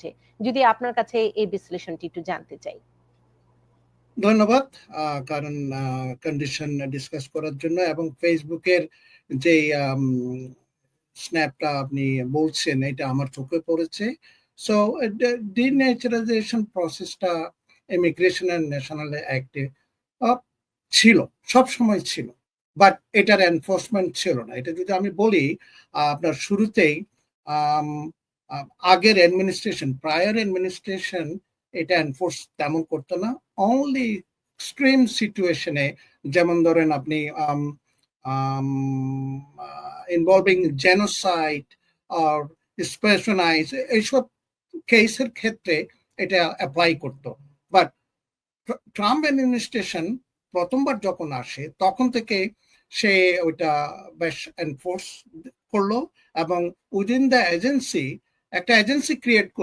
হচ্ছে, যদি আপনার কাছে এই বিশ্লেষণটি একটু জানতে চাই। ধন্যবাদ কারণ কন্ডিশন ডিসকাস করার জন্য, এবং ফেসবুকের যে স্ন্যাপটা আপনি বলছেন এটা আমার চোখে পড়েছে। সো ডিন্যাচারাইজেশন প্রসেসটা ইমিগ্রেশন অ্যান্ড ন্যাশনাল অ্যাক্টে ছিল, সব সময় ছিল, বাট এটার এনফোর্সমেন্ট ছিল না। এটা যদি আমি বলি, আপনার শুরুতেই আগের অ্যাডমিনিস্ট্রেশন, প্রায়র অ্যাডমিনিস্ট্রেশন এটা এনফোর্স তেমন করতো না। অনলি এক্সট্রিম সিচুয়েশনে, যেমন ধরেন আপনি ইনভলভিং জেনোসাইড আর স্পেশনাইজ, এইসব কেসের ক্ষেত্রে এটা অ্যাপ্লাই করতো। বাট ট্রাম্প অ্যাডমিনিস্ট্রেশন প্রথমবার যখন আসে তখন থেকে সে ওইটা বেশ এনফোর্স করলো, এবং উইদিন দ্য এজেন্সি একটা এজেন্সি ক্রিয়েট করলো